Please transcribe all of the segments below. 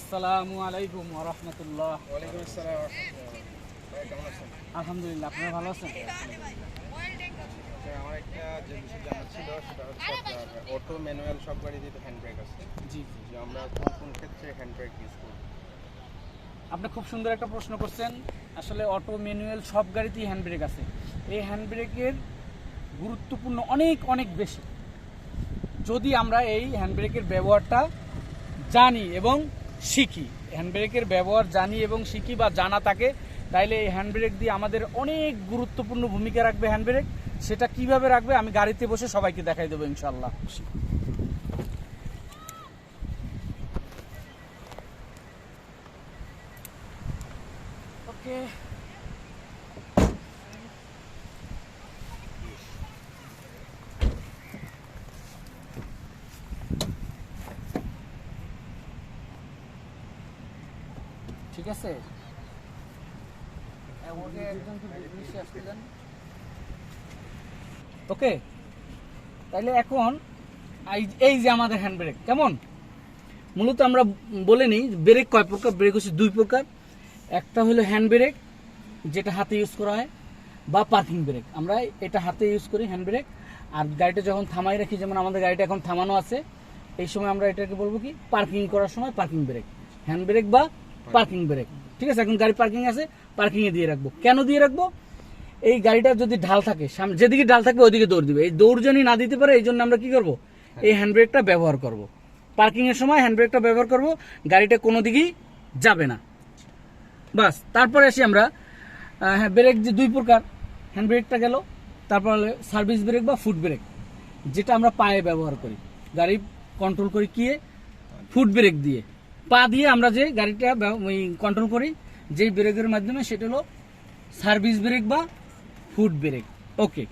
আসসালামু আলাইকুম ওয়া রাহমাতুল্লাহ। ওয়ালাইকুম আসসালাম ওয়া রাহমাতুল্লাহ। ভাই কেমন আছেন? আলহামদুলিল্লাহ, আপনারা ভালো আছেন? আমার একটা যে বিষয় জানার ছিল সেটা হচ্ছে আপনার অটো ম্যানুয়াল সব গাড়িতে তো হ্যান্ড ব্রেক আছে। জি, যে আমরা কোন কোন ক্ষেত্রে হ্যান্ড ব্রেক ইউজ করি? আপনি খুব সুন্দর একটা প্রশ্ন করছেন। আসলে অটো ম্যানুয়াল সব গাড়িতেই হ্যান্ড ব্রেক আছে। এই হ্যান্ড ব্রেকের গুরুত্বপূর্ণ অনেক অনেক বেশি, যদি আমরা এই হ্যান্ড ব্রেকের ব্যবহারটা জানি এবং শিখি। হ্যান্ড ব্রেকের ব্যবহার জানি এবং শিখি বা জানা থাকে, তাইলে এই হ্যান্ড ব্রেক দিয়ে আমাদের অনেক গুরুত্বপূর্ণ ভূমিকা রাখবে হ্যান্ড ব্রেক। সেটা কিভাবে রাখবে আমি গাড়িতে বসে সবাইকে দেখাই দেবো ইনশাল্লাহ। ওকে, ঠিক আছে। ওকে, তাইলে এখন এই যে আমাদের হ্যান্ড ব্রেক কেমন, মূলত আমরা বলে নিই ব্রেক কয় প্রকার। ব্রেক হচ্ছে দুই প্রকার। একটা হলো হ্যান্ড ব্রেক, যেটা হাতে ইউজ করা হয়, বা পার্কিং ব্রেক। আমরা এটা হাতে ইউজ করি হ্যান্ড ব্রেক। আর গাড়িটা যখন থামাই রাখি, যেমন আমাদের গাড়িটা এখন থামানো আছে, এই সময় আমরা এটাকে বলবো কি পার্কিং করার সময় পার্কিং ব্রেক, হ্যান্ড ব্রেক বা পার্কিং ব্রেক। ঠিক আছে, এখন গাড়ি পার্কিং আছে, পার্কিংয়ে দিয়ে রাখবো। কেন দিয়ে রাখবো? এই গাড়িটা যদি ঢাল থাকে, সামনে যেদিকে ঢাল থাকবে ওইদিকে দৌড় দিবে। এই দৌড় যদি না দিতে পারে, এই জন্য আমরা কি করবো, এই হ্যান্ড ব্রেকটা ব্যবহার করব। পার্কিং এর সময় হ্যান্ড ব্রেকটা ব্যবহার করব, গাড়িটা কোনো দিকেই যাবে না। বাস, তারপরে আসি আমরা ব্রেক যে দুই প্রকার, হ্যান্ড ব্রেকটা গেল। তারপর হলো সার্ভিস ব্রেক বা ফুট ব্রেক, যেটা আমরা পায়ে ব্যবহার করি। গাড়ি কন্ট্রোল করি কি, ফুট ব্রেক দিয়ে, পা দিয়ে আমরা যে গাড়িটা কন্ট্রোল করি যেই ব্রেকের মাধ্যমে, সেটা হলো সার্ভিস ব্রেক বা ফুট ব্রেক। ওকে,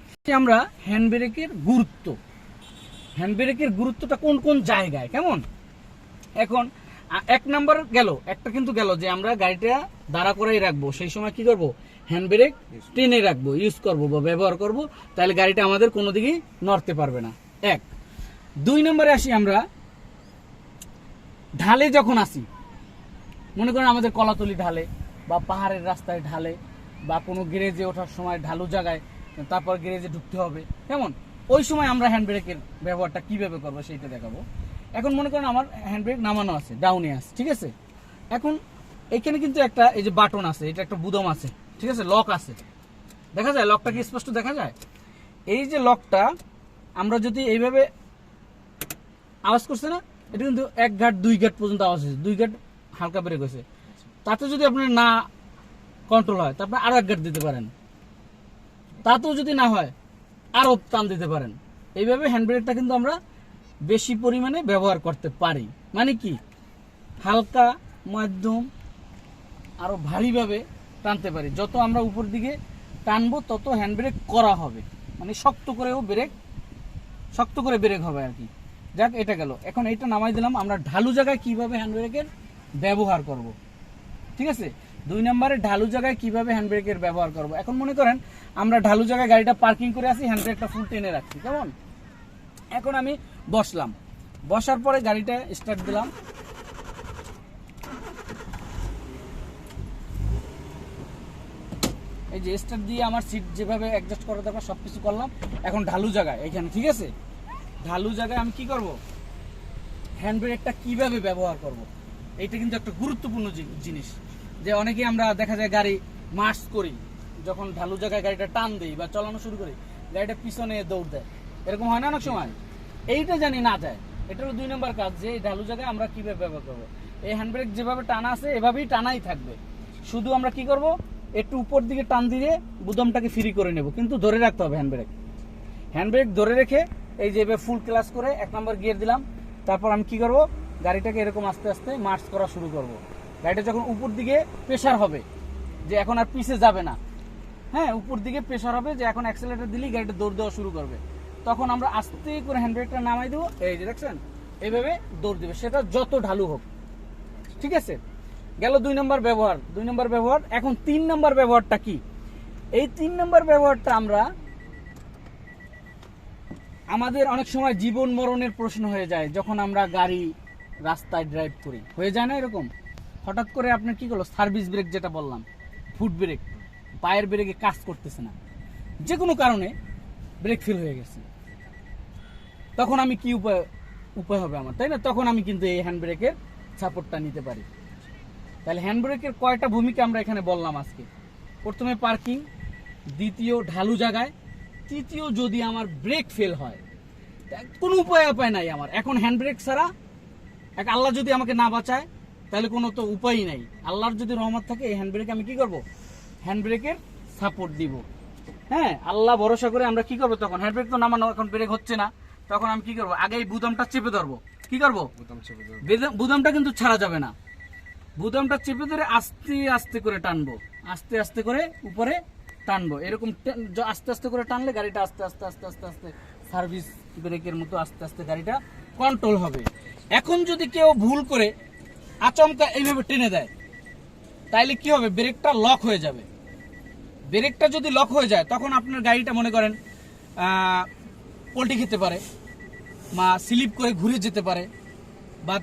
আমরা হ্যান্ড ব্রেকের গুরুত্ব, হ্যান্ড ব্রেকের গুরুত্বটা কোন কোন জায়গায় কেমন। এখন এক নাম্বার গেল, একটা কিন্তু গেল যে আমরা গাড়িটা দাঁড়া করাই রাখবো, সেই সময় কি করব, হ্যান্ড ব্রেক টেনে রাখবো, ইউজ করব বা ব্যবহার করব, তাহলে গাড়িটা আমাদের কোনো দিকেই নড়তে পারবে না। এক। দুই নম্বরে আসি আমরা ঢালে যখন আসি, মনে করেন আমাদের কলাতলি ঢালে বা পাহাড়ের রাস্তায় ঢালে বা কোনো গ্যারেজে ওঠার সময় ঢালু জায়গায়, তারপর গ্যারেজে ঢুকতে হবে, কেমন ওই সময় আমরা হ্যান্ড ব্রেকের ব্যবহারটা কিভাবে করবো সেইটা দেখাবো। এখন মনে করেন আমার হ্যান্ড ব্রেক নামানো আছে, ডাউনে আছে, ঠিক আছে। এখন এখানে কিন্তু একটা এই যে বাটন আছে, এটা একটা বুদম আছে, ঠিক আছে, লক আছে, দেখা যায় লকটা কি স্পষ্ট দেখা যায়। এই যে লকটা আমরা যদি এইভাবে আওয়াজ করছে না, এটা কিন্তু এক ঘাট দুই ঘাট পর্যন্ত আওয়াজ হয়েছে, দুই ঘাট হালকা ব্রেক হয়েছে। তাতে যদি আপনার না কন্ট্রোল হয়, তারপরে আরো এক ঘাট দিতে পারেন, তাতেও যদি না হয় আরো টান দিতে পারেন। এইভাবে হ্যান্ড ব্রেকটা কিন্তু আমরা বেশি পরিমাণে ব্যবহার করতে পারি। মানে কি, হালকা, মধ্যম, আরো ভারীভাবে টানতে পারি। যত আমরা উপর দিকে টানবো তত হ্যান্ড ব্রেক করা হবে, মানে শক্ত করেও ব্রেক, শক্ত করে ব্রেক হবে আর কি। যাক, এটা গেল। এখন এটা নামাই দিলাম, আমরা ঢালু জায়গায় কিভাবে হ্যান্ড ব্রেকের ব্যবহার করব, ঠিক আছে। দুই নম্বরে ঢালু জায়গায় কিভাবে হ্যান্ড ব্রেকের ব্যবহার করব। এখন মনে করেন আমরা ঢালু জায়গায় গাড়িটা পার্কিং করে আসি, হ্যান্ড ব্রেকটা ফুল টেনে রাখছি, কেমন। এখন আমি বসলাম, বসার পরে গাড়িটা স্টার্ট দিলাম, এই যে স্টার্ট দিয়ে আমার সিট যেভাবে অ্যাডজাস্ট করা দরকার সবকিছু করলাম। এখন ঢালু জায়গায় এখানে, ঠিক আছে, ঢালু জায়গায় আমি কি করব, হ্যান্ড ব্রেকটা কিভাবে ব্যবহার করব। এইটা কিন্তু একটা গুরুত্বপূর্ণ জিনিস, যে অনেকেই আমরা দেখা যায় গাড়ি মার্চ করি, যখন ঢালু জায়গায় গাড়িটা টান দেই বা চালানো শুরু করি, গাড়িটা পিছনে দৌড় দেয়, এরকম হয় না অনেক সময়। এইটা জানি না যায়, এটা হলো দুই নম্বর কাজ, যে এই ঢালু জায়গায় আমরা কিভাবে ব্যবহার করবো। এই হ্যান্ড ব্রেক যেভাবে টানা আছে এভাবেই টানাই থাকবে, শুধু আমরা কি করব, একটু উপর দিকে টান দিয়ে বুদমটাকে ফ্রি করে নেব, কিন্তু ধরে রাখতে হবে হ্যান্ড ব্রেক। হ্যান্ড ব্রেক ধরে রেখে এই যে ফুল ক্লাস করে এক নম্বর গিয়ার দিলাম, তারপর আমি কি করব, গাড়িটাকে এরকম আস্তে আস্তে মার্চ করা শুরু করব। গাড়িটা যখন উপর দিকে প্রেসার হবে, যে এখন আর পিছে যাবে না, হ্যাঁ, উপর দিকে প্রেসার হবে, যে এখন অ্যাক্সেলারেটর দিলেই গাড়িটা দৌড় দেওয়া শুরু করবে, তখন আমরা আস্তে করে হ্যান্ড ব্রেকটা নামাই দেবো, এই যে দেখছেন এইভাবে দৌড় দিবে, সেটা যত ঢালু হোক, ঠিক আছে। গেল দুই নম্বর ব্যবহার, দুই নম্বর ব্যবহার। এখন তিন নম্বর ব্যবহারটা কি, এই তিন নম্বর ব্যবহারটা আমরা আমাদের অনেক সময় জীবন মরণের প্রশ্ন হয়ে যায়, যখন আমরা গাড়ি রাস্তায় ড্রাইভ করি, হয়ে যায় না এরকম। হঠাৎ করে আপনার কি করলো, সার্ভিস ব্রেক যেটা বললাম, ফুট ব্রেক, পায়ের ব্রেকে কাজ করতেছে না, যে কোনো কারণে ব্রেক ফেল হয়ে গেছে, তখন আমি কি উপায় হবে আমার, তাই না? তখন আমি কিন্তু এই হ্যান্ড ব্রেকের সাপোর্টটা নিতে পারি। তাহলে হ্যান্ড ব্রেকের কয়টা ভূমিকা আমরা এখানে বললাম আজকে। প্রথমে পার্কিং, দ্বিতীয় ঢালু জায়গায়, তৃতীয় যদি আমার ব্রেক ফেল হয়, কোনো উপায় নাই আমার এখন হ্যান্ড ব্রেক ছাড়া। এক আল্লাহ যদি আমাকে না বাঁচায় তাহলে কোনো তো উপায়ই নাই। আল্লাহর যদি রহমত থাকে, এই হ্যান্ড ব্রেকে আমি কি করব, হ্যান্ড ব্রেকের সাপোর্ট দিব। হ্যাঁ, আল্লাহ ভরসা করে আমরা কি করবো, তখন হ্যান্ড ব্রেক তো নামানো, এখন ব্রেক হচ্ছে না, তখন আমি কি করবো, আগে এই বুদামটা চেপে ধরবো। কি করবো, বুদামটা কিন্তু ছাড়া যাবে না, বুদামটা চেপে ধরে আস্তে আস্তে করে টানবো, আস্তে আস্তে করে উপরে টানবো। এরকম আস্তে আস্তে করে টানলে গাড়িটা আস্তে আস্তে আস্তে আস্তে আস্তে সার্ভিস ব্রেকের মতো আস্তে আস্তে গাড়িটা কন্ট্রোল হবে। এখন যদি কেউ ভুল করে আচমকা এইভাবে টেনে দেয়, তাইলে কি হবে, ব্রেকটা লক হয়ে যাবে। ব্রেকটা যদি লক হয়ে যায়, তখন আপনার গাড়িটা মনে করেন পল্টি খেতে পারে, বা স্লিপ করে ঘুরে যেতে পারে, বা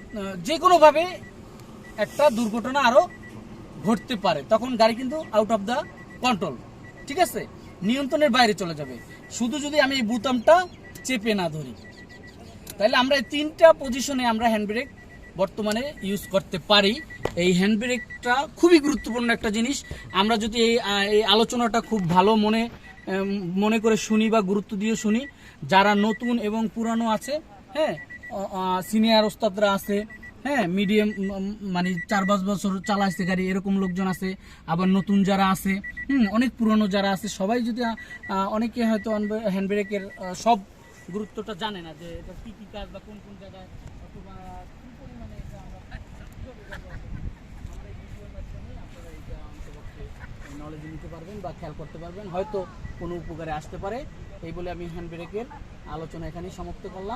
যে কোনোভাবে একটা দুর্ঘটনা আরো ঘটতে পারে। তখন গাড়ি কিন্তু আউট অফ দ্য কন্ট্রোল, ঠিক আছে, নিয়ন্ত্রণের বাইরে চলে যাবে। শুধু যদি আমি এই বোতামটা চেপে না ধরি, তাহলে আমরা এই তিনটা পজিশনে আমরা হ্যান্ড ব্রেক বর্তমানে ইউজ করতে পারি। এই হ্যান্ড ব্রেকটা খুবই গুরুত্বপূর্ণ একটা জিনিস। আমরা যদি এই আলোচনাটা খুব ভালো মনে করে শুনি বা গুরুত্ব দিয়ে শুনি, যারা নতুন এবং পুরানো আছে, হ্যাঁ, সিনিয়র ওস্তাদরা আছে, হ্যাঁ, মিডিয়াম মানে 4-5 বছর চালাইছে গাড়ি এরকম লোকজন আছে, আবার নতুন যারা আছে, অনেক পুরনো যারা আছে, সবাই যদি অনেকে হয়তো হ্যান্ড ব্রেকের সব গুরুত্বটা জানে না, যে এটা কি কি কাজ বা কোন কোন জায়গায় অথবা কি পরিমাণে এটা আমরা কিভাবে ব্যবহার করব। আমরা এই ভিডিওর মাধ্যমে আপনারা এটা অন্তপক্ষে নলেজ নিতে পারবেন বা খেয়াল করতে পারবেন, হয়তো কোনো উপকারে আসতে পারে। এই বলে আমি হ্যান্ড ব্রেকের আলোচনা এখানেই সমাপ্ত করলাম।